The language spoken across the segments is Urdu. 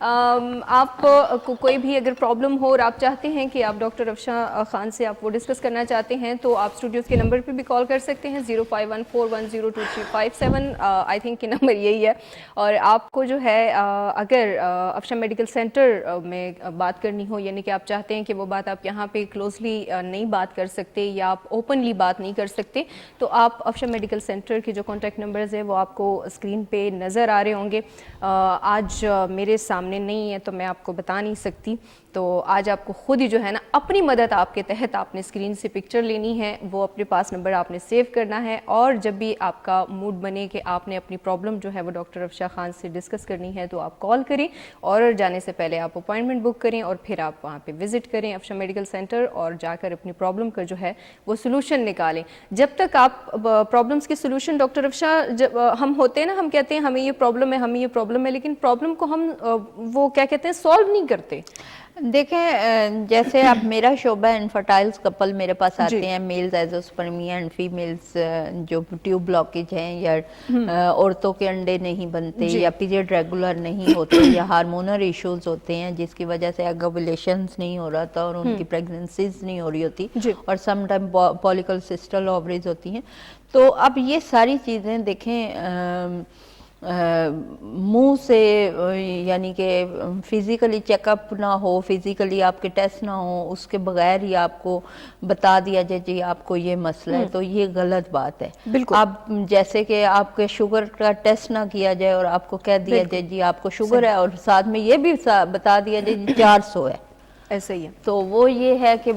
آپ کو کوئی بھی اگر پرابلم ہو اور آپ چاہتے ہیں کہ آپ ڈاکٹر افشاں خان سے آپ وہ ڈسکس کرنا چاہتے ہیں تو آپ اسٹوڈیوز کے نمبر پہ بھی کال کر سکتے ہیں 0514102357 آئی تھنک کہ نمبر یہی ہے. اور آپ کو جو ہے اگر افشاں میڈیکل سینٹر میں بات کرنی ہو یعنی کہ آپ چاہتے ہیں کہ وہ بات آپ یہاں پہ کلوزلی نہیں بات کر سکتے یا آپ اوپنلی بات نہیں کر سکتے تو آپ افشاں میڈیکل سینٹر کے جو کانٹیکٹ نمبرز ہیں وہ آپ کو اسکرین پہ نظر آ رہے ہوں گے. آج میرے سامنے نہیں ہے تو میں آپ کو بتا نہیں سکتی, تو آج آپ کو خود ہی جو ہے نا اپنی مدد آپ کے تحت آپ نے اسکرین سے پکچر لینی ہے, وہ اپنے پاس نمبر آپ نے سیو کرنا ہے اور جب بھی آپ کا موڈ بنے کہ آپ نے اپنی پرابلم جو ہے وہ ڈاکٹر افشاں خان سے ڈسکس کرنی ہے تو آپ کال کریں اور جانے سے پہلے آپ اپوائنٹمنٹ بک کریں اور پھر آپ وہاں پہ وزٹ کریں افشاں میڈیکل سینٹر اور جا کر اپنی پرابلم کا جو ہے وہ سلوشن نکالیں. جب تک آپ پرابلمس کے سلوشن ڈاکٹر افشاں جب ہم ہوتے ہیں نا ہم کہتے ہیں ہمیں یہ پرابلم ہے ہمیں یہ پرابلم ہے, لیکن پرابلم کو ہم وہ کیا کہتے ہیں سالو نہیں کرتے. دیکھیں جیسے اب میرا شعبہ انفرٹائلز کپل میرے پاس آتے ہیں, میلز ایزوسپرمیا اینڈ فیمیلز جو ٹیوب بلاکیج ہیں یا عورتوں کے انڈے نہیں بنتے یا پیریڈ ریگولر نہیں ہوتے یا ہارمونل ایشوز ہوتے ہیں جس کی وجہ سے ایگولیشنز نہیں ہو رہا تھا اور ان کی پریگننسیز نہیں ہو رہی ہوتی اور سم ٹائم پولیکلسسٹل اووریز ہوتی ہیں. تو اب یہ ساری چیزیں دیکھیں منہ سے یعنی کہ فزیکلی چیک اپ نہ ہو, فزیکلی آپ کے ٹیسٹ نہ ہو, اس کے بغیر ہی آپ کو بتا دیا جائے جی آپ کو یہ مسئلہ ہے, تو یہ غلط بات ہے. آپ جیسے کہ آپ کے شوگر کا ٹیسٹ نہ کیا جائے اور آپ کو کہہ دیا جائے جی آپ کو شوگر ہے اور ساتھ میں یہ بھی بتا دیا جائے جی 400 ہے, ایسا ہی ہے. تو وہ یہ ہے کہ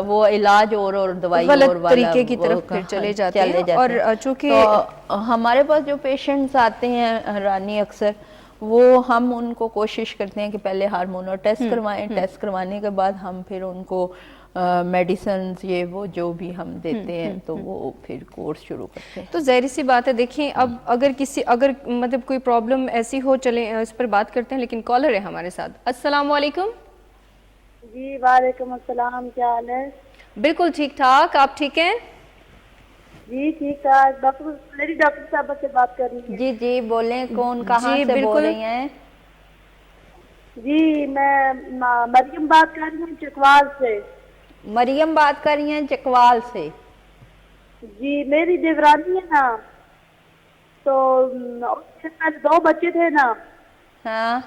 وہ علاج اور دوائی اور غلط طریقے کی طرف پھر چلے جاتے ہیں. اور چونکہ تو ہمارے پاس جو پیشنٹس آتے ہیں رانی اکثر وہ ہم ان کو کوشش کرتے ہیں کہ پہلے ہارمونل ٹیسٹ کروائیں, ٹیسٹ کروانے کے بعد ہم پھر ان کو میڈیسنز یہ وہ جو بھی ہم دیتے ہیں تو وہ پھر کورس شروع کرتے ہیں. تو ظاہر سی بات ہے دیکھیں اب اگر مطلب کوئی پرابلم ایسی ہو چلیں اس پر بات کرتے ہیں, لیکن کالر ہے ہمارے ساتھ. السلام علیکم. جی وعلیکم السلام, کیا حال ہے؟ بالکل ٹھیک ٹھاک, آپ ٹھیک ہیں؟ جی ٹھیک ٹھاک. ڈاکٹر صاحبہ سے بات کر رہی ہیں. جی بولیں کون کہاں سے بول رہی ہیں؟ جی میں مریم بات کر رہی ہوں چکوال سے. مریم بات کر رہی ہیں چکوال سے. جی میری دیورانی ہے نا, تو اس کے پاس 2 بچے تھے نا. ہاں.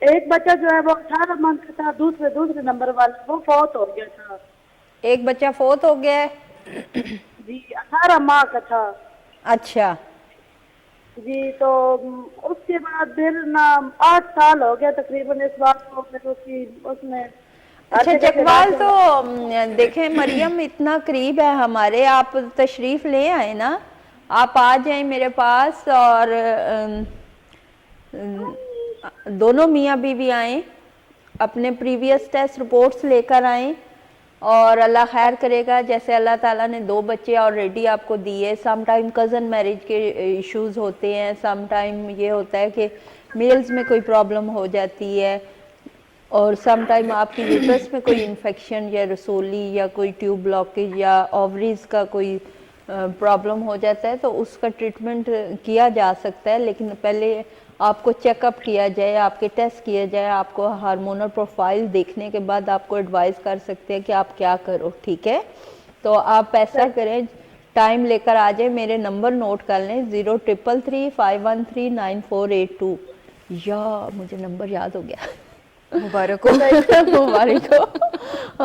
ایک بچہ جو ہے وہ 18 منتھ کا تھا, دوسرے نمبر والا وہ فوت ہو گیا تھا. ایک بچہ فوت ہو گیا ہے؟ جی 18 ماہ کا تھا. اچھا. جی تو اس کے بعد پھر نا 8 سال ہو گیا تقریباً اس بات کو. اس میں اچھا چکوال تو دیکھیں مریم اتنا قریب ہے ہمارے, آپ تشریف لے آئے نا, آپ آ جائیں میرے پاس اور دونوں میاں بیوی آئیں, اپنے پریویس ٹیسٹ رپورٹس لے کر آئیں اور اللہ خیر کرے گا. جیسے اللہ تعالیٰ نے 2 بچے آلریڈی آپ کو دیے, سم ٹائم کزن میرج کے ایشوز ہوتے ہیں, سم ٹائم یہ ہوتا ہے کہ میلز میں کوئی پرابلم ہو جاتی ہے اور سم ٹائم آپ کی یوٹرس میں کوئی انفیکشن یا رسولی یا کوئی ٹیوب بلاکیج یا اووریز کا کوئی پرابلم ہو جاتا ہے تو اس کا ٹریٹمنٹ کیا جا سکتا ہے, لیکن پہلے آپ کو چیک اپ کیا جائے, آپ کے ٹیسٹ کیا جائے, آپ کو ہارمونل پروفائل دیکھنے کے بعد آپ کو ایڈوائز کر سکتے ہیں کہ آپ کیا کرو. ٹھیک ہے, تو آپ ایسا کریں ٹائم لے کر آ جائیں, میرے نمبر نوٹ کر لیں 0333513982. یا مجھے نمبر یاد ہو گیا, مبارک ہو. مبارک ہو.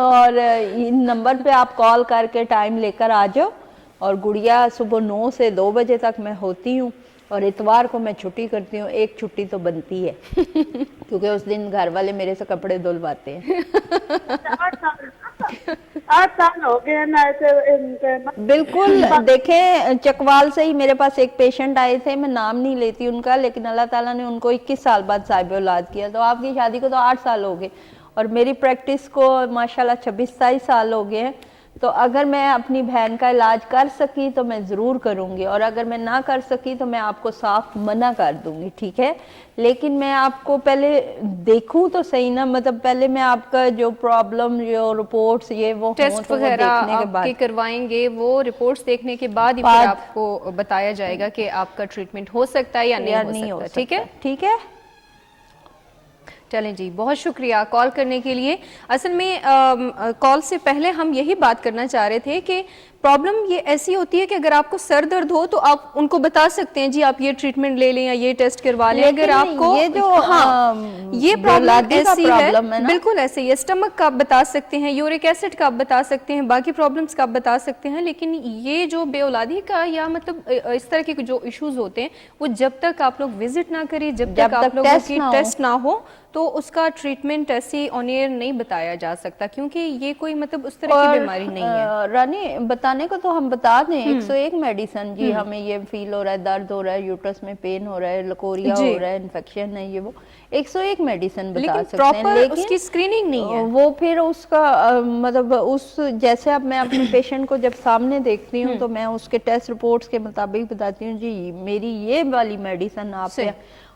اور ان نمبر پہ آپ کال کر کے ٹائم لے کر آ جاؤ, اور گڑیا صبح 9 سے 2 بجے تک میں ہوتی ہوں اور اتوار کو میں چھٹی کرتی ہوں. ایک چھٹی تو بنتی ہے کیونکہ اس دن گھر والے میرے سے کپڑے دھلواتے ہیں. 8 سال ہو گئے نا ایسے. بالکل. دیکھیں چکوال سے ہی میرے پاس ایک پیشنٹ آئے تھے, میں نام نہیں لیتی ان کا, لیکن اللہ تعالیٰ نے ان کو 21 سال بعد صاحب اولاد کیا. تو آپ کی شادی کو تو 8 سال ہو گئے اور میری پریکٹس کو ماشاءاللہ 26-27 سال ہو گئے ہیں. تو اگر میں اپنی بہن کا علاج کر سکی تو میں ضرور کروں گی, اور اگر میں نہ کر سکی تو میں آپ کو صاف منع کر دوں گی. ٹھیک ہے, لیکن میں آپ کو پہلے دیکھوں تو صحیح نا, مطلب پہلے میں آپ کا جو پرابلم جو رپورٹس یہ وہ ٹیسٹ وغیرہ آپ کے کروائیں گے, وہ رپورٹس دیکھنے کے بعد ہی پھر آپ کو بتایا جائے گا کہ آپ کا ٹریٹمنٹ ہو سکتا ہے یا نہیں ہو سکتا. ٹھیک ہے, ٹھیک ہے. چلیں جی، بہت شکریہ کال کرنے کے لیے. اصل میں کال سے پہلے ہم یہی بات کرنا چاہ رہے تھے کہ پرابلم یہ ایسی ہوتی ہے کہ اگر آپ کو سر درد ہو تو آپ ان کو بتا سکتے ہیں جی آپ یہ ٹریٹمنٹ لے لیں یا یہ ٹیسٹ کروا لیں. اگر آپ کو یہ جو یہ پرابلم ایسی ہے نا، بالکل ایسے ہی اسٹمک کا آپ بتا سکتے ہیں, یورک ایسڈ کا آپ بتا سکتے ہیں, باقی پرابلمس کا آپ بتا سکتے ہیں, لیکن یہ جو بے اولادی کا یا مطلب اس طرح کے جو ایشوز ہوتے ہیں وہ جب تک آپ لوگ وزٹ نہ کریں, جب تک آپ لوگوں کی ٹیسٹ نہ ہو تو اس کا ٹریٹمنٹ ایسی آن ایئر نہیں بتایا جا سکتا, کیونکہ یہ کوئی مطلب اس طرح کی بیماری نہیں ہے. رانی بتانے کو تو ہم بتا دیں 101 میڈیسن جی, ہمیں یہ فیل ہو رہا ہے, درد ہو رہا ہے, یوٹرس میں پین ہو رہا ہے, لکوریا ہو رہا ہے, انفیکشن ہے, یہ وہ 101 میڈیسن بتا سکتے ہیں, لیکن اس کی اسکریننگ نہیں ہے. وہ پھر اس کا مطلب اس جیسے اب میں اپنے پیشنٹ کو جب سامنے دیکھتی ہوں تو میں اس کے ٹیسٹ رپورٹس کے مطابق بتاتی ہوں جی میری یہ والی میڈیسن آپ پہ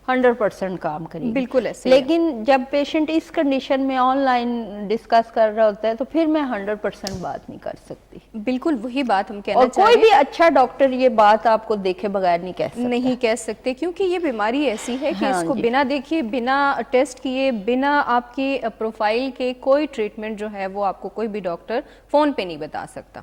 100% کام کرے گی. بالکل ایسے. لیکن جب پیشنٹ اس کنڈیشن میں آن لائن ڈسکس کر رہا ہوتا ہے تو پھر میں 100% بات نہیں کر سکتی. بالکل وہی بات ہم کہنا اور چاہ رہے ہیں, کوئی بھی اچھا ڈاکٹر یہ بات آپ کو دیکھے بغیر نہیں کہہ سکتے کیونکہ یہ بیماری ایسی ہے کہ اس کو بنا دیکھیے, بنا ٹیسٹ کیے, بنا آپ کی پروفائل کے کوئی ٹریٹمنٹ جو ہے وہ آپ کو کوئی بھی ڈاکٹر فون پہ نہیں بتا سکتا.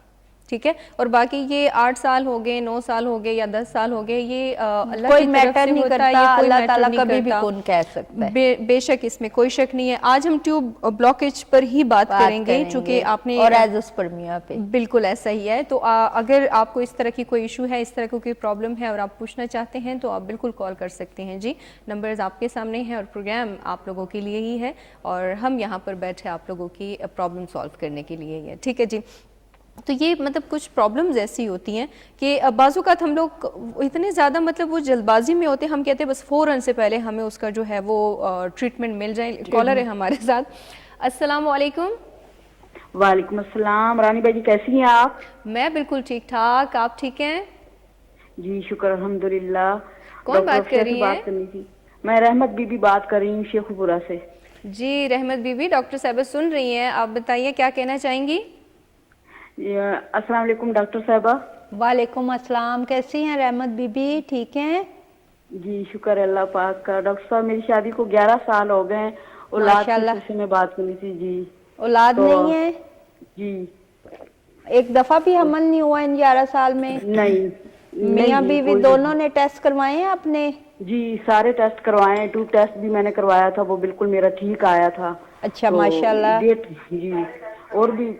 ٹھیک ہے, اور باقی یہ 8 سال ہو گئے, 9 سال ہو گئے یا 10 سال ہو گئے, یہ اللہ کوئی کی طرف میٹر سے نہیں ہوتا کرتا, ہے, یہ کوئی اللہ میٹر تعالیٰ نہیں کبھی بھی کرتا. کون کہہ سکتا ہے. بے شک اس میں کوئی شک نہیں ہے. آج ہم ٹیوب بلاکیج پر ہی بات کریں گے چونکہ آپ نے, اور ایزوسپرمیا پہ بالکل ایسا ہی ہے. تو اگر آپ کو اس طرح کی کوئی ایشو ہے, اس طرح کی کوئی پرابلم ہے اور آپ پوچھنا چاہتے ہیں تو آپ بالکل کال کر سکتے ہیں جی. نمبرز آپ کے سامنے ہیں اور پروگرام آپ لوگوں کے لیے ہی ہے اور ہم یہاں پر بیٹھے آپ لوگوں کی پرابلم سالو کرنے کے لیے ہی ہے. ٹھیک ہے جی. تو یہ مطلب کچھ پرابلمز ایسی ہوتی ہیں کہ بعض اوقات ہم لوگ اتنے زیادہ مطلب وہ جلد بازی میں ہوتے ہیں, ہم کہتے ہیں بس فوراً سے پہلے ہمیں اس کا جو ہے وہ ٹریٹمنٹ مل جائے. کالر ہے ہمارے ساتھ. السلام علیکم. وعلیکم السلام. رانی بھائی جی کیسی ہیں آپ؟ میں بالکل ٹھیک ٹھاک, آپ ٹھیک ہیں؟ جی شکر الحمدللہ. کون بات کر رہی ہیں؟ بات کرنی تھی. میں رحمت بی بی بات کر رہی ہوں شیخو پورہ سے. جی رحمت بی بی, ڈاکٹر صاحبہ سن رہی ہیں, آپ بتائیے کیا کہنا چاہیں گی؟ السلام علیکم ڈاکٹر صاحبہ. وعلیکم السلام. کیسی ہیں رحمت بی بی, ٹھیک ہیں؟ جی شکر اللہ پاک کا. ڈاکٹر صاحب میری شادی کو 11 سال ہو گئے ہیں, اولاد کے سلسلے میں بات کرنی تھی. جی اولاد نہیں ہے؟ جی ایک دفعہ بھی حمل نہیں ہوا ان 11 سال میں؟ نہیں. میاں بیوی دونوں نے ٹیسٹ کروائے ہیں اپنے؟ جی سارے ٹیسٹ کروائے ہیں, ٹیوب ٹیسٹ بھی میں نے کروایا تھا, وہ بالکل میرا ٹھیک آیا تھا. اچھا تو ماشاءاللہ. جی اور بھی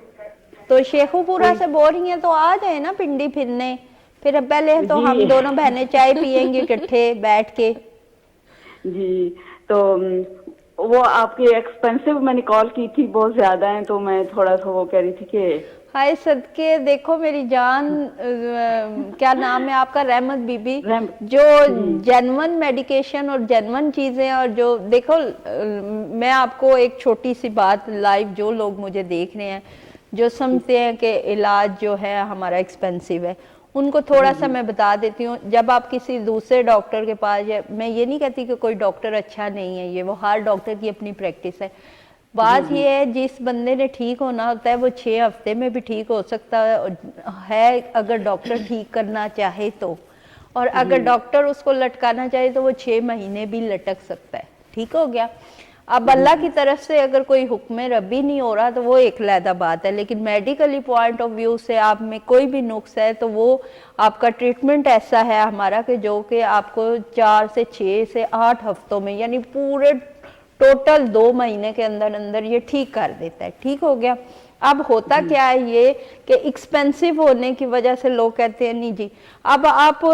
تو شیخو پورہ سے بول رہی ہیں تو آ جائیں نا پنڈی پھرنے, پھر پہلے تو جی ہم دونوں بہنیں چائے پیئیں گے اکٹھے بیٹھ کے. جی تو وہ آپ کے ایکسپینسو میں نے کال کی تھی, بہت زیادہ ہیں, تو میں تھوڑا سا وہ کہہ رہی تھی کہ ہائے صدقے. دیکھو میری جان, کیا نام ہے آپ کا؟ رحمت بی بی. جو جینون میڈیکیشن اور جینون چیزیں, اور جو دیکھو میں آپ کو ایک چھوٹی سی بات لائیو, جو لوگ مجھے دیکھ رہے ہیں جو سمجھتے ہیں کہ علاج جو ہے ہمارا ایکسپینسو ہے, ان کو تھوڑا سا میں بتا دیتی ہوں. جب آپ کسی دوسرے ڈاکٹر کے پاس, میں یہ نہیں کہتی کہ کوئی ڈاکٹر اچھا نہیں ہے, یہ وہ ہر ڈاکٹر کی اپنی پریکٹس ہے. بات یہ ہے جس بندے نے ٹھیک ہونا ہوتا ہے وہ 6 ہفتے میں بھی ٹھیک ہو سکتا ہے اگر ڈاکٹر ٹھیک کرنا چاہے تو, اور اگر ڈاکٹر اس کو لٹکانا چاہے تو وہ 6 مہینے بھی لٹک سکتا ہے. ٹھیک ہو گیا. اب اللہ کی طرف سے اگر کوئی حکم ربی نہیں ہو رہا تو وہ ایک علیحدہ بات ہے, لیکن میڈیکلی پوائنٹ آف ویو سے آپ میں کوئی بھی نقص ہے تو وہ آپ کا ٹریٹمنٹ ایسا ہے ہمارا کہ جو کہ آپ کو 4 سے 6 سے 8 ہفتوں میں, یعنی پورے ٹوٹل 2 مہینے کے اندر اندر یہ ٹھیک کر دیتا ہے. ٹھیک ہو گیا. اب ہوتا کیا ہے یہ کہ ایکسپینسو ہونے کی وجہ سے لوگ کہتے ہیں نہیں جی اب آپ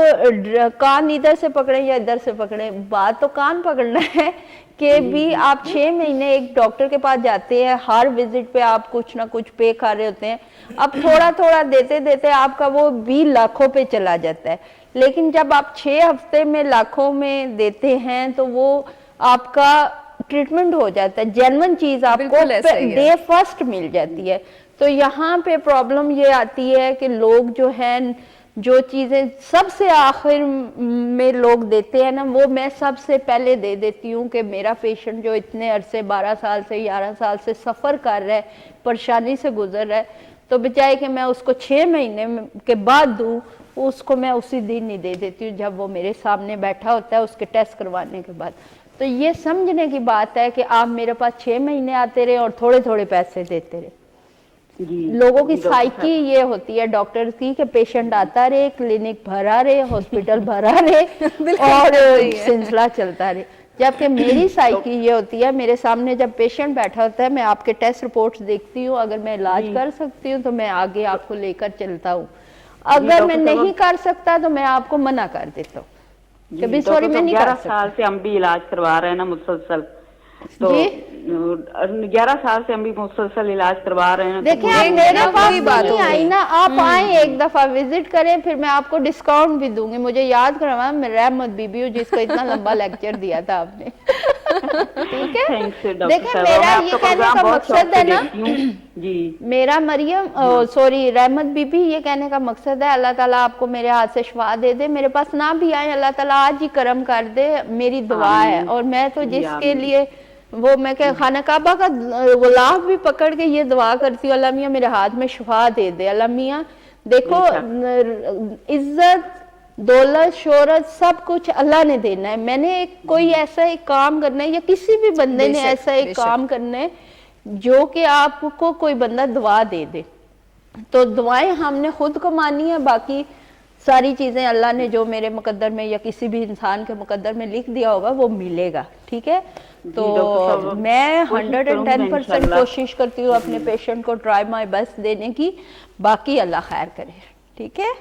کان ادھر سے پکڑیں یا ادھر سے پکڑیں, بات تو کان پکڑنا ہے کہ بھی آپ 6 مہینے ایک ڈاکٹر کے پاس جاتے ہیں, ہر وزٹ پہ آپ کچھ نہ کچھ پے کر رہے ہوتے ہیں, اب تھوڑا تھوڑا دیتے دیتے آپ کا وہ بھی لاکھوں پہ چلا جاتا ہے. لیکن جب آپ 6 ہفتے میں لاکھوں میں دیتے ہیں تو وہ آپ کا ٹریٹمنٹ ہو جاتا ہے, جینون چیز آپ کو ڈے فرسٹ مل جاتی ہے. تو یہاں پہ پرابلم یہ آتی ہے کہ لوگ جو ہیں جو چیزیں سب سے آخر میں لوگ دیتے ہیں نا, وہ میں سب سے پہلے دے دیتی ہوں کہ میرا پیشنٹ جو اتنے عرصے 12 سال سے 11 سال سے سفر کر رہا ہے, پریشانی سے گزر رہا ہے, تو بجائے کہ میں اس کو 6 مہینے کے بعد دوں, اس کو میں اسی دن ہی دے دیتی ہوں جب وہ میرے سامنے بیٹھا ہوتا ہے اس کے ٹیسٹ کروانے کے بعد. تو یہ سمجھنے کی بات ہے کہ آپ میرے پاس 6 مہینے آتے رہے اور تھوڑے تھوڑے پیسے دیتے رہے. لوگوں کی سائیکی یہ ہوتی ہے ڈاکٹر کی کہ پیشنٹ آتا رہے, کلینک بھرا رہے, ہاسپٹل بھرا رہے اور سلسلہ چلتا رہے. جبکہ میری سائیکی یہ ہوتی ہے, میرے سامنے جب پیشنٹ بیٹھا ہوتا ہے میں آپ کے ٹیسٹ رپورٹس دیکھتی ہوں, اگر میں علاج کر سکتی ہوں تو میں آگے آپ کو لے کر چلتا ہوں, اگر میں نہیں کر سکتا تو میں آپ کو منع کر دیتا ہوں کہ بھی سوری میں نہیں کر سکتا. 11 سال سے ہم بھی علاج کروا رہے ہیں نا مسلسل, تو 11 سال سے ہم بھی مسلسل علاج کروا رہے ہیں. دیکھیں آپ میرے پاس نہیں آئی نا, آپ آئیں ایک دفعہ وزٹ کریں, پھر میں آپ کو ڈسکاؤنٹ بھی دوں گی. مجھے یاد کروا میں رحمت بی بی ہوں جس کو اتنا لمبا لیکچر دیا تھا آپ نے. ٹھیک ہے, دیکھیں میرا یہ کہنے کا مقصد ہے نا, میرا مریم سوری رحمت بی بی یہ کہنے کا مقصد ہے اللہ تعالیٰ آپ کو میرے ہاتھ سے شفا دے دے. میرے پاس نہ بھی آئیں, اللہ تعالیٰ آج ہی کرم کر دے, میری دعا ہے. اور میں تو جس کے لیے وہ میں کہ خانہ کعبہ کا غلاف بھی پکڑ کے یہ دعا کرتی ہوں, اللہ میاں میرے ہاتھ میں شفا دے دے. اللہ میاں دیکھو عزت دولت شہرت سب کچھ اللہ نے دینا ہے, میں نے کوئی ایسا ایک کام کرنا ہے یا کسی بھی بندے نے ایسا ایک کام کرنا ہے جو کہ آپ کو کوئی بندہ دعا دے دے. تو دعائیں ہم نے خود کمانی ہے, باقی ساری چیزیں اللہ نے جو میرے مقدر میں یا کسی بھی انسان کے مقدر میں لکھ دیا ہوگا وہ ملے گا. ٹھیک ہے, تو میں 110% کوشش کرتی ہوں اپنے پیشنٹ کو ٹرائی مائی بیسٹ دینے کی, باقی اللہ خیر کرے. ٹھیک ہے,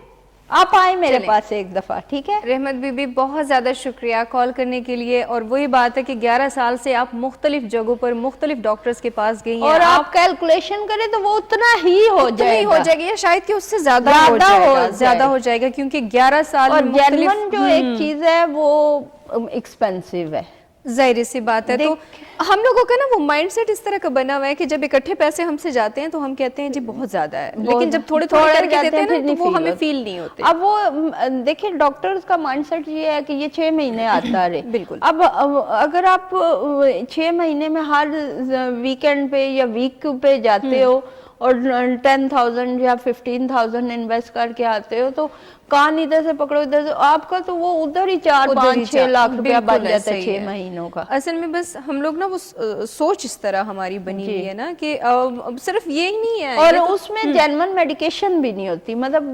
آپ آئیں میرے پاس ایک دفعہ. ٹھیک ہے رحمت بی بی, بہت زیادہ شکریہ کال کرنے کے لیے. اور وہی بات ہے کہ 11 سال سے آپ مختلف جگہوں پر مختلف ڈاکٹرز کے پاس گئی ہیں, اور آپ کیلکولیشن کریں تو وہ اتنا ہی ہو جائے گا یا شاید کہ اس سے زیادہ ہو جائے گا, کیونکہ 11 سال. اور جرمن جو ایک چیز ہے وہ ایکسپینسیو ہے, ظاہر سی بات ہے. تو ہم لوگوں کا نا وہ مائنڈ سیٹ اس طرح کا بنا ہوا ہے کہ جب اکٹھے پیسے ہم سے جاتے ہیں تو ہم کہتے ہیں جی بہت زیادہ ہے, لیکن جب تھوڑے تھوڑے کر کے دیتے ہیں نا تو وہ ہمیں فیل نہیں ہوتے. اب وہ دیکھیں ڈاکٹرز کا مائنڈ سیٹ یہ ہے کہ یہ 6 مہینے آتا رہے. بالکل. اب اگر آپ 6 مہینے میں ہر ویکینڈ پہ یا ویک پہ جاتے ہو اور 10,000 یا 15,000 انویسٹ کر کے آتے ہو تو کان ادھر سے پکڑو ادھر سے, آپ کا تو وہ ادھر ہی 4-5-6 لاکھ روپیہ بن جاتا ہے 6 مہینوں کا. اصل میں بس ہم لوگ نا وہ سوچ اس طرح ہماری بنی ہوئی ہے نا کہ صرف یہی نہیں ہے, اور اس میں جینون میڈیکیشن بھی نہیں ہوتی. مطلب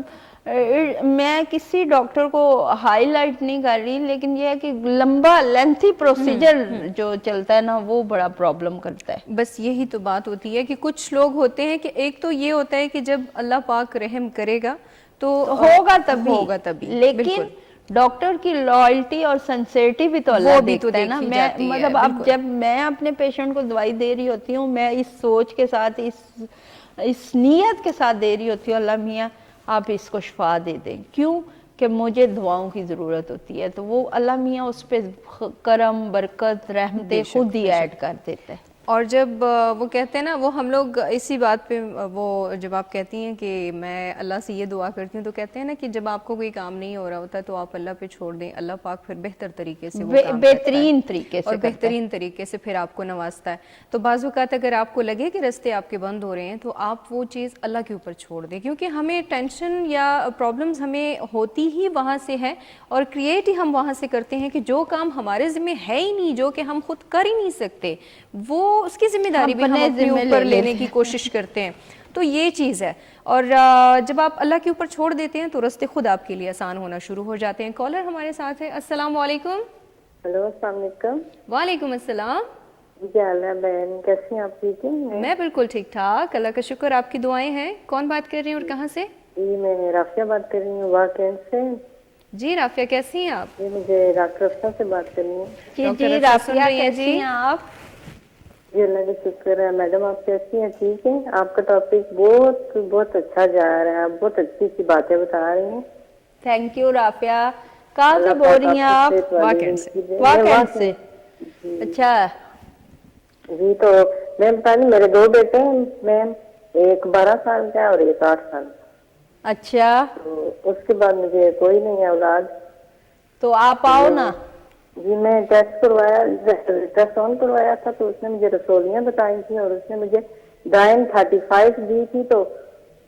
میں کسی ڈاکٹر کو ہائی لائٹ نہیں کر رہی, لیکن یہ ہے کہ لمبا لینتھی پروسیجر جو چلتا ہے نا وہ بڑا پرابلم کرتا ہے. بس یہی تو بات ہوتی ہے کہ کچھ لوگ ہوتے ہیں کہ ایک تو یہ ہوتا ہے کہ جب اللہ پاک رحم کرے گا تو ہوگا تبھی, لیکن ڈاکٹر کی لائلٹی اور سنسیئرٹی بھی تو اللہ دیکھتا ہے نا. میں مطلب اب جب میں اپنے پیشنٹ کو دوائی دے رہی ہوتی ہوں میں اس سوچ کے ساتھ اس نیت کے ساتھ دے رہی ہوتی ہوں اللہ میاں آپ اس کو شفا دے دیں, کیوں کہ مجھے دعاؤں کی ضرورت ہوتی ہے. تو وہ اللہ میاں اس پہ کرم برکت رحمتیں خود ہی ایڈ کر دیتا ہے. اور جب وہ کہتے ہیں نا وہ ہم لوگ اسی بات پہ وہ جب آپ کہتی ہیں کہ میں اللہ سے یہ دعا کرتی ہوں تو کہتے ہیں نا کہ جب آپ کو کوئی کام نہیں ہو رہا ہوتا تو آپ اللہ پہ چھوڑ دیں, اللہ پاک پھر بہتر طریقے سے وہ کام بہترین طریقے سے اور بہترین طریقے سے پھر آپ کو نوازتا ہے. تو بعض اوقات اگر آپ کو لگے کہ رستے آپ کے بند ہو رہے ہیں تو آپ وہ چیز اللہ کے اوپر چھوڑ دیں, کیونکہ ہمیں ٹینشن یا پرابلمز ہمیں ہوتی ہی وہاں سے ہے اور کریٹ ہی ہم وہاں سے کرتے ہیں کہ جو کام ہمارے ذمہ ہے ہی نہیں, جو کہ ہم خود کر ہی نہیں سکتے, وہ اس کی ذمہ داری بھی ہم اپنے اوپر لینے کی کوشش کرتے ہیں. تو یہ چیز ہے. اور جب آپ اللہ کے اوپر چھوڑ دیتے ہیں تو راستے خود آپ کے لیے آسان ہونا شروع ہو جاتے ہیں. کالر ہمارے ساتھ ہے. السلام علیکم. ہیلو السلام علیکم. وعلیکم السلام. کیا حال ہے بہن, کیسی ہیں آپ؟ ٹھیک ہیں؟ میں بالکل ٹھیک ٹھاک, اللہ کا شکر, آپ کی دعائیں ہیں. کون بات کر رہی ہیں اور کہاں سے؟ جی میں رافیہ بات کر رہی ہوں واکینڈ سے. جی رافیہ کیسی ہیں آپ؟ جی مجھے ڈاکٹر افسر سے بات کرنی ہے. جی رافیہ کیسی ہیں آپ؟ جی اللہ کا شکر ہے. میڈم آپ کیسی ہیں؟ ٹھیک ہیں. آپ کا ٹاپک بہت بہت اچھا جا رہا ہے, آپ بہت اچھی اچھی باتیں بتا رہی ہیں. Thank you Rafia. کہاں سے بول رہی ہیں آپ؟ واکینڈ سے. اچھا جی تو میں بتا رہی میرے 2 بیٹے ہیں میم, ایک 12 سال کا ہے اور ایک 8 سال کا. اچھا تو اس کے بعد مجھے کوئی نہیں ہے اولاد. تو آپ آؤ نا. جی میں ٹیسٹ کروایا تھا تو اس نے مجھے رسولیاں بتائی تھی اور اس نے مجھے ڈائن 35 دی تھی. تو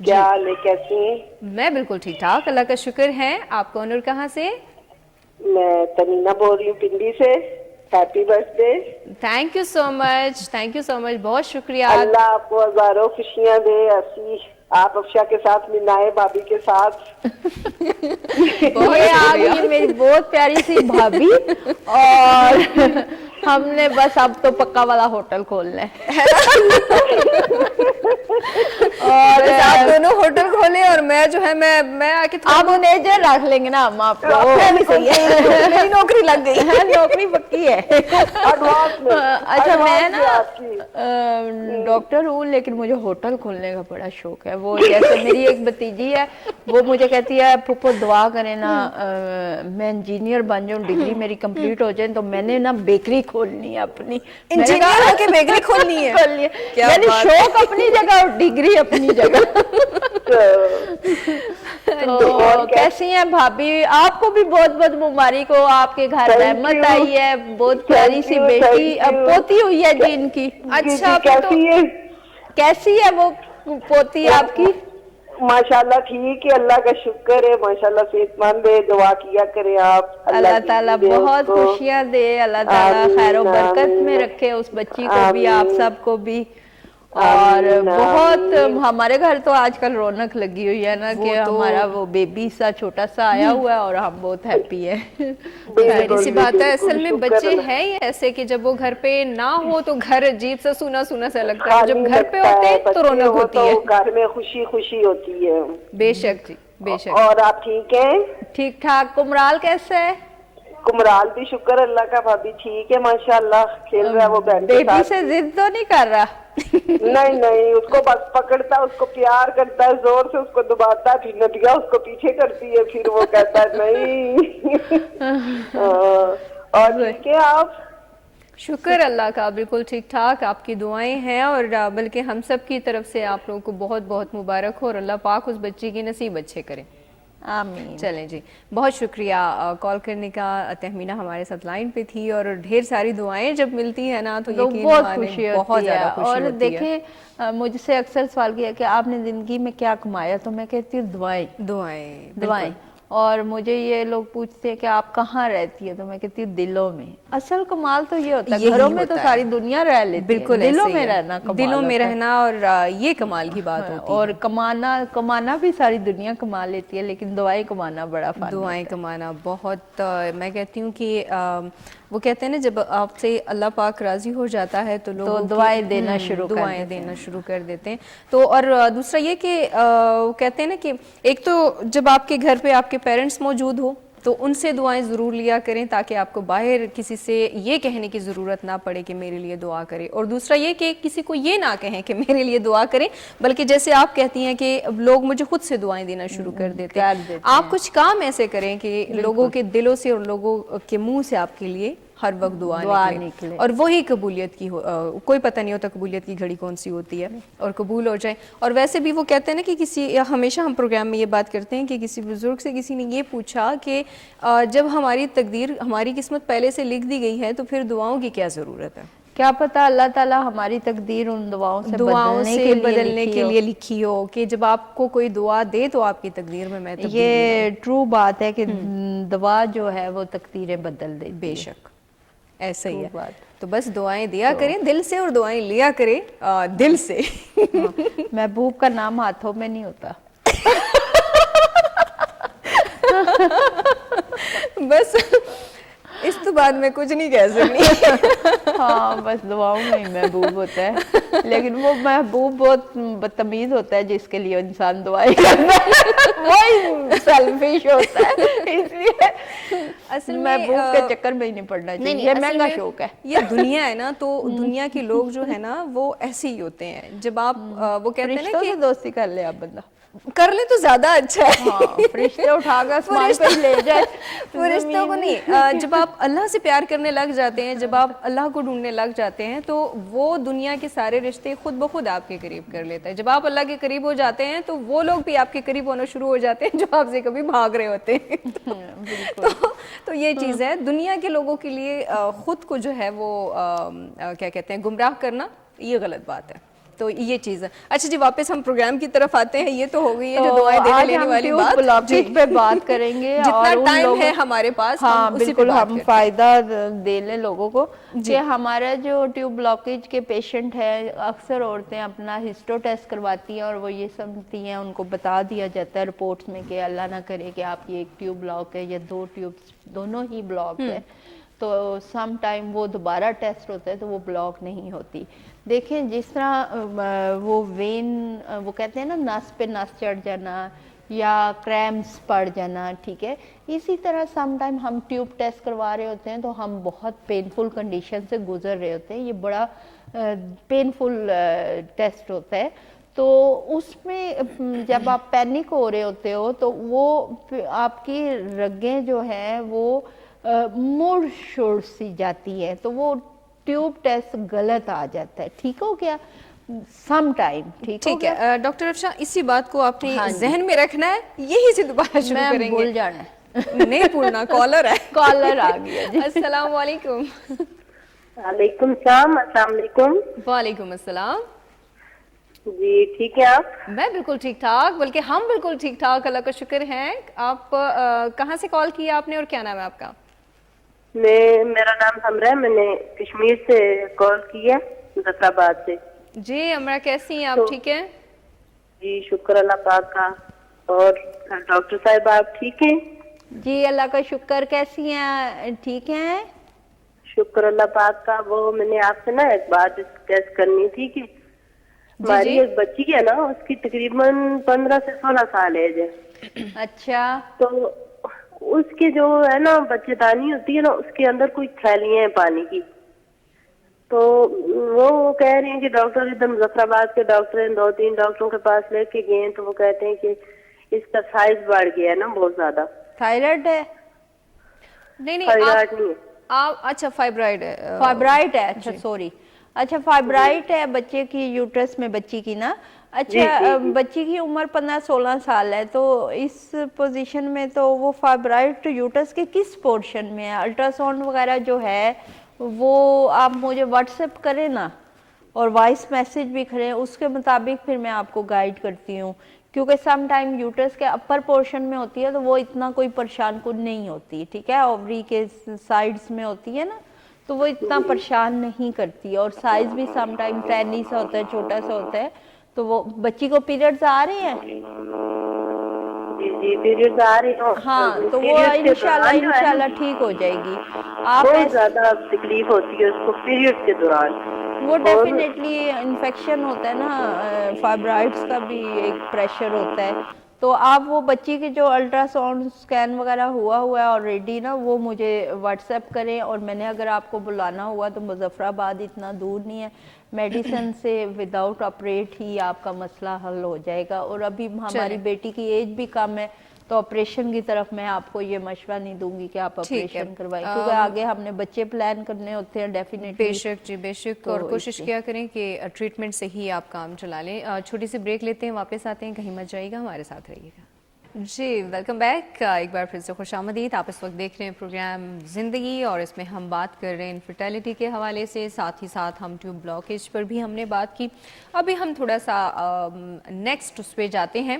کیا حال ہے, کیسی ہیں؟ میں بالکل ٹھیک ٹھاک, اللہ کا شکر ہے. آپ کون اور کہاں سے؟ میں تمینہ بول رہی ہوں پنڈی سے. Happy birthday. Thank you so much, thank you so much, بہت شکریہ. اللہ آپ کو ہزاروں خوشیاں دے. ایسی آپ افشا کے ساتھ ملائے, بھابھی کے ساتھ. یہ آ گئی میری بہت پیاری سی بھابھی, اور ہم نے بس اب تو پکا والا ہوٹل کھولنا ہے. اور آپ دونوں ہوٹل کھولیں اور میں جو ہے میں آ کے آپ مینیجر رکھ لیں گے نا ہم آپ کو. میری نوکری لگ گئی. نوکری پکی ہے. اچھا میں نا ڈاکٹر ہوں, لیکن مجھے ہوٹل کھولنے کا بڑا شوق ہے. وہ جیسے میری ایک بھتیجی ہے, وہ مجھے کہتی ہے پھپھو دعا کریں نا میں انجینئر بن جاؤں, ڈگری میری کمپلیٹ ہو جائے, تو میں نے نا بیکری کھولنی ہے اپنی. انجینئر ہو کے بیکری کھولنی ہے, یعنی شوق اپنی جگہ اور ڈگری اپنی جگہ. تو کیسی ہیں بھابھی؟ آپ کو بھی بہت بہت مبارک ہو, آپ کے گھر رحمت آئی ہے. بہت پیاری سی بیٹی, اب پوتی ہوئی ہے جی ان کی. اچھا کیسی ہے وہ پوتی آپ کی؟ ماشاءاللہ ٹھیک ہے, اللہ کا شکر ہے. ماشاءاللہ صحت مند ہے. دعا کیا کریں آپ, اللہ تعالیٰ بہت خوشیاں دے. اللہ تعالیٰ خیر و برکت میں رکھے اس بچی کو بھی, آپ سب کو بھی. اور بہت ہمارے گھر تو آج کل رونق لگی ہوئی ہے نا, کہ ہمارا وہ بیبی سا چھوٹا سا آیا ہوا ہے, اور ہم بہت ہیپی ہیں. ظاہر سی بات ہے, اصل میں بچے ہیں ہی ایسے کہ جب وہ گھر پہ نہ ہو تو گھر عجیب سا سونا سونا سا لگتا ہے, جب گھر پہ ہوتے ہیں تو رونق ہوتی ہے. گھر میں خوشی خوشی ہوتی ہے. بے شک جی, بے شک. اور آپ ٹھیک ہیں؟ ٹھیک ٹھاک. کمرال کیسے ہے؟ کمرال بھی شکر اللہ کا, بھابھی ٹھیک ہے ماشاءاللہ. کھیل رہا ہے وہ بہن کے بیبی ساتھ. سے ضد تو نہیں کر رہا؟ نہیں, اس کو بس پکڑتا ہے, اس کو پیار کرتا ہے, زور سے اس کو دباتا ہے, پھر ندیاں اس کو پیچھے کرتی ہے, پھر وہ کہتا ہے نہیں. اور ٹھیک ہے آپ؟ شکر اللہ کا, بالکل ٹھیک ٹھاک. آپ کی دعائیں ہیں, اور بلکہ ہم سب کی طرف سے آپ لوگوں کو بہت بہت مبارک ہو, اور اللہ پاک اس بچی کی نصیب اچھے کرے. آمین. چلیں جی, بہت شکریہ کال کرنے کا. تہمینہ ہمارے ساتھ لائن پہ تھی, اور ڈھیر ساری دعائیں جب ملتی ہیں نا تو یقین بہت مانیں خوشی بہت ہوتی ہے. زیادہ خوشی اور ہوتی ہے. دیکھیں مجھ سے اکثر سوال کیا کہ آپ نے زندگی میں کیا کمایا, تو میں کہتی ہوں دعائیں. دعائیں. اور مجھے یہ لوگ پوچھتے ہیں کہ آپ کہاں رہتی ہے, تو میں کہتی ہوں دلوں میں. اصل کمال تو یہ ہوتا ہے, گھروں میں تو ساری دنیا رہ لیتی ہے, بالکل دلوں میں رہنا کمال, دلوں میں رہنا, اور یہ کمال کی بات ہوتی ہے. اور کمانا بھی ساری دنیا کما لیتی ہے, لیکن دعائیں کمانا بڑا فن. دعائیں کمانا بہت, میں کہتی ہوں کہ وہ کہتے ہیں نا جب آپ سے اللہ پاک راضی ہو جاتا ہے تو لوگ دعائیں دینا شروع کر دیتے ہیں. تو اور دوسرا یہ کہ کہتے ہیں نا کہ ایک تو جب آپ کے گھر پہ آپ کے پیرنٹس موجود ہو تو ان سے دعائیں ضرور لیا کریں, تاکہ آپ کو باہر کسی سے یہ کہنے کی ضرورت نہ پڑے کہ میرے لیے دعا کرے. اور دوسرا یہ کہ کسی کو یہ نہ کہیں کہ میرے لیے دعا کریں, بلکہ جیسے آپ کہتی ہیں کہ لوگ مجھے خود سے دعائیں دینا شروع کر دیتے ہیں. آپ کچھ کام ایسے کریں کہ لوگوں کے دلوں سے اور لوگوں کے منہ سے آپ کے لیے ہر وقت دعا نکلے, اور وہی قبولیت کی کوئی پتہ نہیں ہوتا قبولیت کی گھڑی کون سی ہوتی ہے, اور قبول ہو جائے. اور ویسے بھی وہ کہتے ہیں نا کہ ہمیشہ ہم پروگرام میں یہ بات کرتے ہیں کہ کسی بزرگ سے کسی نے یہ پوچھا کہ جب ہماری تقدیر, ہماری قسمت پہلے سے لکھ دی گئی ہے تو پھر دعاؤں کی کیا ضرورت ہے؟ کیا پتہ اللہ تعالیٰ ہماری تقدیر ان دعاؤں سے بدلنے کے لیے لکھی ہو, کہ جب آپ کو کوئی دعا دے تو آپ کی تقدیر میں تبدیلی. یہ ٹرو بات ہے کہ دعا جو ہے وہ تقدیریں بدل دیتی ہے. بے شک ایسا ہی ہے. تو بس دعائیں دیا کریں دل سے, اور دعائیں لیا کریں دل سے. محبوب کا نام ہاتھوں میں نہیں ہوتا. بس اس تو بعد میں کچھ نہیں کہہ سکتی. ہاں بس دعاؤں میں ہی محبوب ہوتا ہے, لیکن وہ محبوب بہت بدتمیز ہوتا ہے جس کے لیے انسان دعائیں کرتا ہے, وہی سیلفش ہوتا ہے. اس لیے اصل محبوب کے چکر میں ہی نہیں پڑنا چاہیے, یہ مہنگا شوق ہے. یہ دنیا ہے نا, تو دنیا کے لوگ جو ہے نا وہ ایسے ہی ہوتے ہیں. جب آپ وہ کہتے ہیں نا کہ دوستی کر لے, آپ بندہ کر لیں تو زیادہ اچھا ہے. فرشتے اٹھا کر آسمان پہ لے جائے. فرشتوں کو نہیں, جب آپ اللہ سے پیار کرنے لگ جاتے ہیں, جب آپ اللہ کو ڈھونڈنے لگ جاتے ہیں, تو وہ دنیا کے سارے رشتے خود بخود آپ کے قریب کر لیتا ہے. جب آپ اللہ کے قریب ہو جاتے ہیں تو وہ لوگ بھی آپ کے قریب ہونا شروع ہو جاتے ہیں جو آپ سے کبھی بھاگ رہے ہوتے ہیں. تو یہ چیز ہے, دنیا کے لوگوں کے لیے خود کو جو ہے وہ کیا کہتے ہیں گمراہ کرنا, یہ غلط بات ہے. تو یہ چیز ہے. اچھا جی واپس ہم پروگرام کی طرف آتے ہیں. یہ تو ہو گئی ہے جو دعائیں دینے لینے والی بات. بلاکیج پہ بات کریں گے جتنا ٹائم ہے ہمارے پاس ہاں بالکل ہم فائدہ دے لیں لوگوں کو کہ ہمارا جو ٹیوب بلاکیج کے پیشنٹ ہے اکثر عورتیں اپنا ہسٹو ٹیسٹ کرواتی ہیں اور وہ یہ سمجھتی ہیں, ان کو بتا دیا جاتا ہے رپورٹس میں کہ اللہ نہ کرے کہ آپ کی ایک ٹیوب بلاک ہے یا 2 ٹیوبس دونوں ہی بلاک ہے, تو سم ٹائم وہ دوبارہ ٹیسٹ ہوتا ہے تو وہ بلاک نہیں ہوتی. دیکھیں جس طرح وہ وین وہ کہتے ہیں نا نس پہ نس چڑھ جانا یا کریمس پڑ جانا, ٹھیک ہے, اسی طرح سم ٹائم ہم ٹیوب ٹیسٹ کروا رہے ہوتے ہیں تو ہم بہت پینفل کنڈیشن سے گزر رہے ہوتے ہیں, یہ بڑا پینفل ٹیسٹ ہوتا ہے. تو اس میں جب آپ پینک ہو رہے ہوتے ہو تو وہ آپ کی رگیں جو ہیں وہ مڑ شڑ سی جاتی ہے, تو وہ ٹیوب ٹیسٹ غلط آ جاتا ہے. ٹھیک ہو گیا سم ٹائم. ٹھیک ہے ڈاکٹر افشاں, اسی بات کو آپ نے ذہن میں رکھنا ہے, یہی سے دوبارہ شروع کریں گے. بھول جانا ہے نہیں بھولنا, کالر ہے. کالر آ گیا جی. السلام علیکم. وعلیکم السلام. السلام علیکم. وعلیکم السلام. جی ٹھیک ہے آپ؟ میں بالکل ٹھیک ٹھاک, بلکہ ہم بالکل ٹھیک ٹھاک, اللہ کا شکر ہے. آپ کہاں سے کال کیا آپ نے اور کیا نام ہے آپ کا؟ میرا نام ہمرا ہے, میں نے کشمیر سے کال کی ہے, ظفر آباد سے. جی امرا کیسی ہیں آپ؟ ٹھیک ہیں جی شکر اللہ پاک کا. اور ڈاکٹر صاحب آپ ٹھیک ہیں؟ جی اللہ کا شکر. کیسی ہیں؟ ٹھیک ہیں شکر اللہ پاک کا. وہ میں نے آپ سے نا ایک بات ڈسکس کرنی تھی کہ ہماری ایک بچی ہے نا, اس کی تقریباً 15 سے 16 سال ایج ہے. اچھا. تو اس کے جو ہے نا بچے دانی ہوتی ہے نا, اس کے اندر کوئی تھیلیاں ہیں پانی کی. تو وہ کہہ رہی ہیں کہ ڈاکٹر ادھر مظفر آباد کے ڈاکٹر ہیں, 2-3 ڈاکٹروں کے پاس لے کے گئے ہیں, تو وہ کہتے ہیں کہ اس کا سائز بڑھ گیا ہے نا بہت زیادہ. تھائرائڈ ہے؟ نہیں تھائرائڈ نہیں ہے. اچھا فائبرائڈ ہے. فائبرائڈ ہے, اچھا سوری, اچھا فائبرائڈ ہے بچے کی یوٹرس میں, بچی کی نا. اچھا بچی کی عمر 15-16 سال ہے, تو اس پوزیشن میں تو وہ فائبرائڈ یوٹرس کے کس پورشن میں ہے؟ الٹرا ساؤنڈ وغیرہ جو ہے وہ آپ مجھے واٹس ایپ کریں نا, اور وائس میسج بھی کریں, اس کے مطابق پھر میں آپ کو گائیڈ کرتی ہوں. کیونکہ سم ٹائم یوٹرس کے اپر پورشن میں ہوتی ہے تو وہ اتنا کوئی پریشان کن نہیں ہوتی, ٹھیک ہے, اووری کے سائڈز میں ہوتی ہے نا تو وہ اتنا پریشان نہیں کرتی, اور سائز بھی سم ٹائم ٹینی سا ہوتا ہے, چھوٹا سا ہوتا ہے. تو وہ بچی کو پیریڈز آ رہے ہیں؟ جی پیریڈز آ رہے ہیں. ہاں تو وہ انشاءاللہ ٹھیک ہو جائے گی. آپ بہت زیادہ تکلیف ہوتی ہے اس کو پیریڈ کے دوران. وہ ڈیفینیٹلی انفیکشن ہوتا ہے نا, فائبرائڈز کا بھی ایک پریشر ہوتا ہے. تو آپ وہ بچی کی جو الٹرا ساؤنڈ سکین وغیرہ ہوا ہے آلریڈی نا, وہ مجھے واٹس ایپ کریں, اور میں نے اگر آپ کو بلانا ہوا تو مظفر آباد اتنا دور نہیں ہے, میڈیسن سے وداؤٹ آپریٹ ہی آپ کا مسئلہ حل ہو جائے گا. اور ابھی ہماری بیٹی کی ایج بھی کم ہے, تو آپریشن کی طرف میں آپ کو یہ مشورہ نہیں دوں گی کہ آپ آپریشن کروائیں, کیونکہ آگے ہم نے بچے پلان کرنے ہوتے ہیں ڈیفینیٹلی. بے شک جی بے شک, اور کوشش کیا کریں کہ ٹریٹمنٹ سے ہی آپ کام چلا لیں. چھوٹی سی بریک لیتے ہیں, واپس آتے ہیں, کہیں مت جائیے گا, ہمارے ساتھ رہیے گا. جی ویلکم بیک, ایک بار پھر سے خوش آمدید. آپ اس وقت دیکھ رہے ہیں پروگرام زندگی, اور اس میں ہم بات کر رہے ہیں انفرٹیلٹی کے حوالے سے, ساتھ ہی ساتھ ہم ٹیوب بلاکیج پر بھی ہم نے بات کی. ابھی ہم تھوڑا سا نیکسٹ اس پہ جاتے ہیں.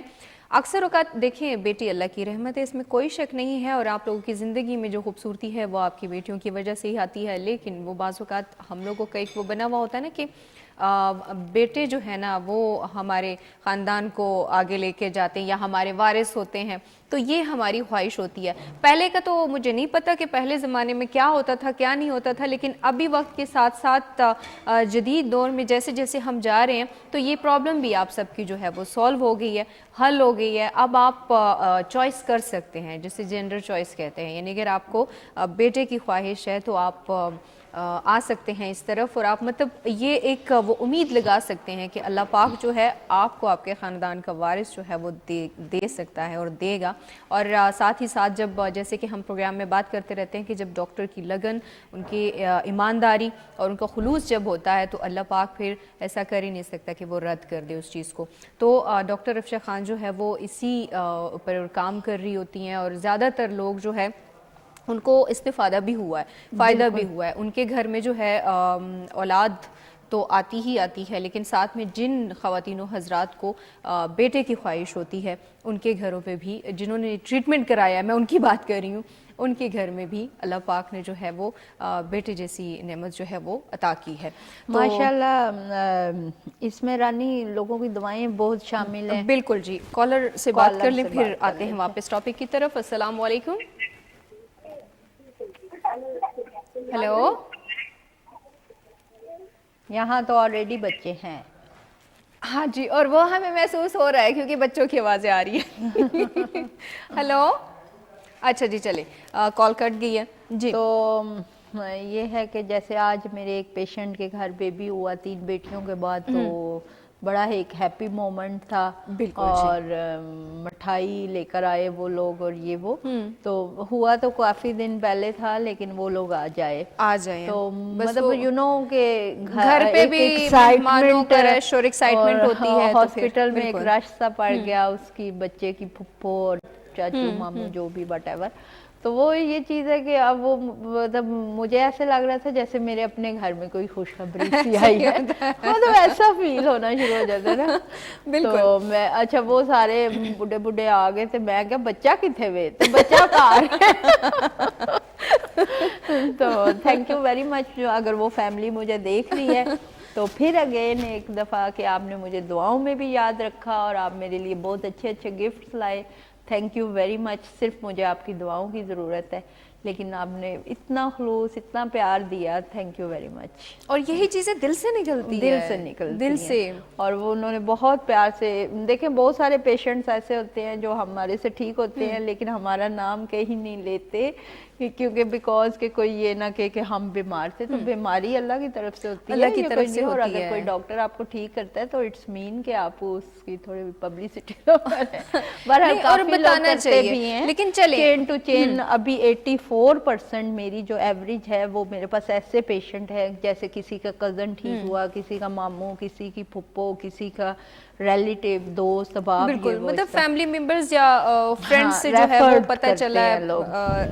اکثر اوقات دیکھیں بیٹی اللہ کی رحمت ہے, اس میں کوئی شک نہیں ہے, اور آپ لوگوں کی زندگی میں جو خوبصورتی ہے وہ آپ کی بیٹیوں کی وجہ سے ہی آتی ہے. لیکن وہ بعض اوقات ہم لوگوں کا ایک وہ بنا ہوا ہوتا ہے نا کہ بیٹے جو ہے نا وہ ہمارے خاندان کو آگے لے کے جاتے ہیں یا ہمارے وارث ہوتے ہیں, تو یہ ہماری خواہش ہوتی ہے. پہلے کا تو مجھے نہیں پتا کہ پہلے زمانے میں کیا ہوتا تھا کیا نہیں ہوتا تھا, لیکن ابھی وقت کے ساتھ ساتھ جدید دور میں جیسے جیسے ہم جا رہے ہیں تو یہ پرابلم بھی آپ سب کی جو ہے وہ سولو ہو گئی ہے, حل ہو گئی ہے. اب آپ چوائس کر سکتے ہیں, جسے جینڈر چوائس کہتے ہیں, یعنی اگر آپ کو بیٹے کی خواہش ہے تو آپ آ سکتے ہیں اس طرف, اور آپ مطلب یہ ایک وہ امید لگا سکتے ہیں کہ اللہ پاک جو ہے آپ کو آپ کے خاندان کا وارث جو ہے وہ دے سکتا ہے اور دے گا. اور ساتھ ہی ساتھ جب جیسے کہ ہم پروگرام میں بات کرتے رہتے ہیں کہ جب ڈاکٹر کی لگن, ان کی ایمانداری اور ان کا خلوص جب ہوتا ہے تو اللہ پاک پھر ایسا کر ہی نہیں سکتا کہ وہ رد کر دے اس چیز کو. تو ڈاکٹر افشاں خان جو ہے وہ اسی پر کام کر رہی ہوتی ہیں, اور زیادہ تر لوگ جو ہے ان کو استفادہ بھی ہوا ہے, فائدہ بھی ہوا ہے. ان کے گھر میں جو ہے اولاد تو آتی ہی آتی ہے، لیکن ساتھ میں جن خواتین و حضرات کو بیٹے کی خواہش ہوتی ہے ان کے گھروں پہ بھی، جنہوں نے ٹریٹمنٹ کرایا ہے، میں ان کی بات کر رہی ہوں، ان کے گھر میں بھی اللہ پاک نے جو ہے وہ بیٹے جیسی نعمت جو ہے وہ عطا کی ہے۔ ماشاءاللہ اس میں رانی لوگوں کی دعائیں بہت شامل ہیں۔ بالکل جی، کالر سے بات کر لیں پھر آتے ہیں واپس ٹاپک کی طرف۔ السلام علیکم۔ ہیلو، یہاں تو آلریڈی بچے ہیں۔ ہاں جی، اور وہ ہمیں محسوس ہو رہا ہے کیونکہ بچوں کی آوازیں آ رہی ہیں۔ ہیلو، اچھا جی، چلے کال کٹ گئی ہے جی۔ تو یہ ہے کہ جیسے آج میرے ایک پیشنٹ کے گھر بیبی ہوا 3 بیٹیوں کے بعد، تو بڑا ایک ہیپی مومنٹ تھا، اور مٹھائی لے کر آئے وہ لوگ اور یہ وہ، تو ہوا تو کافی دن پہلے تھا لیکن وہ لوگ آ جائے تو مطلب یو نو کہ گھر پہ بھی مہمانوں کا رش اور ایکسائٹمنٹ ہوتی ہے، ہاسپٹل میں ایک رش سا پڑ گیا اس کی بچے کی پھپھو اور چاچو ماموں جو بھی وٹ ایور۔ تو وہ یہ چیز ہے کہ اب وہ مطلب مجھے ایسے لگ رہا تھا جیسے میرے اپنے گھر میں کوئی خوشخبری سی آئی ہے، مطلب ایسا فیل ہونا شروع ہو جاتا ہے نا۔ تو میں اچھا وہ سارے بڈھے بڈھے آ گئے تھے، میں کیا بچہ کتنے ہوئے تو بچہ کار تو تھینک یو ویری مچ اگر وہ فیملی مجھے دیکھ رہی ہے تو پھر اگین ایک دفعہ کہ آپ نے مجھے دعاؤں میں بھی یاد رکھا اور آپ میرے لیے بہت اچھے اچھے گفٹس لائے، تھینک یو ویری مچ۔ صرف مجھے آپ کی دعاؤں کی ضرورت ہے، لیکن آپ نے اتنا خلوص اتنا پیار دیا، تھینک یو ویری مچ۔ اور یہی چیزیں دل سے نکلتی دل سے نکلتی دل سے، اور وہ انہوں نے بہت پیار سے دیکھیں، بہت سارے پیشنٹس ایسے ہوتے ہیں جو ہمارے سے ٹھیک ہوتے ہیں لیکن ہمارا نام کہیں نہیں لیتے، کیونکہ بیکاز کہ کوئی یہ نہ کہ ہم بیمار تھے، تو بیماری اللہ کی طرف سے ہوتی ہے، اللہ کی طرف سے اور ہوتی اگر ہے۔ کوئی ڈاکٹر آپ کو ٹھیک کرتا ہے تو اٹس مین کہ آپ اس کی تھوڑی پبلسٹی بہرحال اور کافی لوگ بتانا کرتے چاہیے، بھی ہیں، لیکن چلیں چین ٹو چین ابھی 84% میری جو ایوریج ہے وہ میرے پاس ایسے پیشنٹ ہے جیسے کسی کا کزن ٹھیک ہوا، کسی کا ماموں، کسی کی پھپھو، کسی کا ریلیٹیو، دوست احباب، بالکل، مطلب فیملی ممبرز یا فرینڈز سے جو ہے وہ پتہ چلا ہے،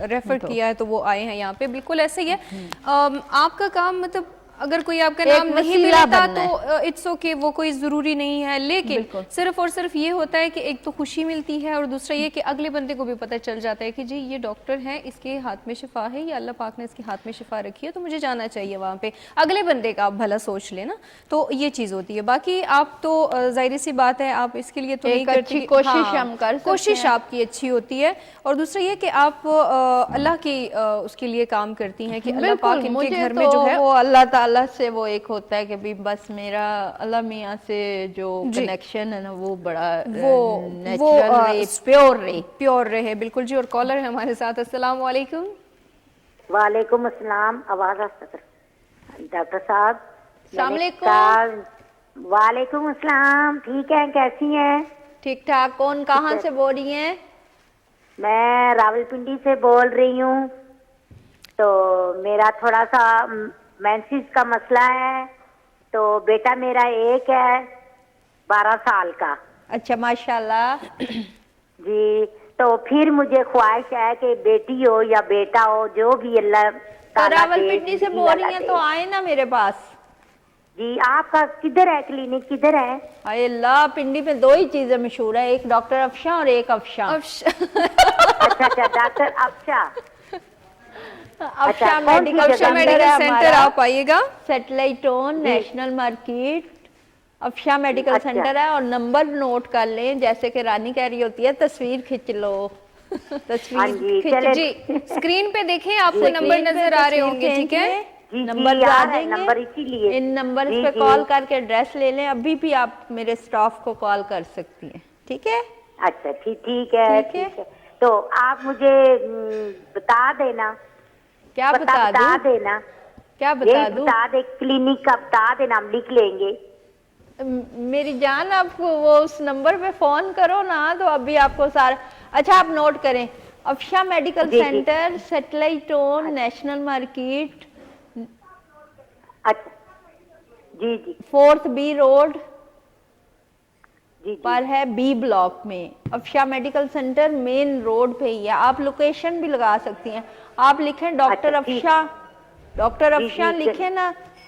ریفر کیا ہے تو وہ آئے ہیں یہاں پہ۔ بالکل ایسے ہی ہے، آپ کا کام مطلب اگر کوئی آپ کا نام نہیں بھی لیتا تو اٹس اوکے، وہ کوئی ضروری نہیں ہے، لیکن صرف اور صرف یہ ہوتا ہے کہ ایک تو خوشی ملتی ہے اور دوسرا یہ کہ اگلے بندے کو بھی پتہ چل جاتا ہے کہ جی یہ ڈاکٹر ہے، اس کے ہاتھ میں شفا ہے، یا اللہ پاک نے اس کے ہاتھ میں شفا رکھی ہے تو مجھے جانا چاہیے وہاں پہ، اگلے بندے کا آپ بھلا سوچ لیں نا، تو یہ چیز ہوتی ہے۔ باقی آپ تو ظاہر سی بات ہے آپ اس کے لیے تو نہیں کرتے، کوشش ہم کر سکتے ہیں، کوشش آپ کی اچھی ہوتی ہے، اور دوسرا یہ کہ آپ اللہ کی اس کے لیے کام کرتی ہیں کہ اللہ پاک ان کے گھر میں جو ہے وہ اللہ تعالیٰ سے وہ ایک ہوتا ہے کہ بھی بس میرا اللہ میاں سے جو کنیکشن ہے نا وہ بڑا نیچرل رہے، پیور رہے۔ بالکل جی، اور کالر ہے ہمارے ساتھ۔ السلام علیکم۔ وعلیکم السلام، آواز ڈاکٹر صاحب السلام علیکم۔ وعلیکم السلام، ٹھیک ہیں؟ کیسی ہیں؟ ٹھیک ٹھاک۔ کون کہاں سے بول رہی ہیں؟ میں راولپنڈی سے بول رہی ہوں، تو میرا تھوڑا سا مینسز کا مسئلہ ہے، تو بیٹا میرا ایک ہے 12 سال کا۔ اچھا، ماشاءاللہ جی، تو پھر مجھے خواہش ہے کہ بیٹی ہو یا بیٹا ہو، جو بھی اللہ تعالیٰ راولپنڈی سے بول رہی ہیں تو آئے نا میرے پاس۔ جی، آپ کا کدھر ہے کلینک، کدھر ہے؟ اے اللہ، پنڈی میں 2 ہی چیزیں مشہور ہیں، ایک ڈاکٹر افشاں اور ایک افشاں۔ اچھا، ڈاکٹر افشاں میڈیکل سینٹر آپ آئیے گا، سیٹلائٹ ٹون نیشنل مارکیٹ، افشاں میڈیکل سینٹر ہے، اور نمبر نوٹ کر لیں، جیسے کہ رانی کہہ رہی ہوتی ہے تصویر کھچ لو، تصویر کھچ جی اسکرین پہ دیکھیں، آپ کو نمبر نظر آ رہے ہوں گے، ٹھیک ہے؟ نمبر آ جائیں گے، ان نمبرز پہ کال کر کے ایڈریس لے لیں، ابھی بھی آپ میرے سٹاف کو کال کر سکتی ہیں، ٹھیک ہے؟ اچھا ٹھیک ہے، تو آپ مجھے بتا دینا، کیا بتا دینا، کیا بتا دوں؟ بتا دے، کلینک کا بتا دینا، ہم لکھ لیں گے۔ میری جان، آپ وہ اس نمبر پہ فون کرو نا، تو ابھی آپ کو سارا، اچھا آپ نوٹ کریں، Afshan medical centre, satellite town national market, اچھا جی 4th B روڈ پر ہے، بی بلاک میں افشاں میڈیکل سینٹر مین روڈ پہ ہی ہے۔ آپ لوکیشن بھی لگا سکتی ہیں، آپ لکھیں ڈاکٹر افشاں، ڈاکٹر افشاں لکھیں نا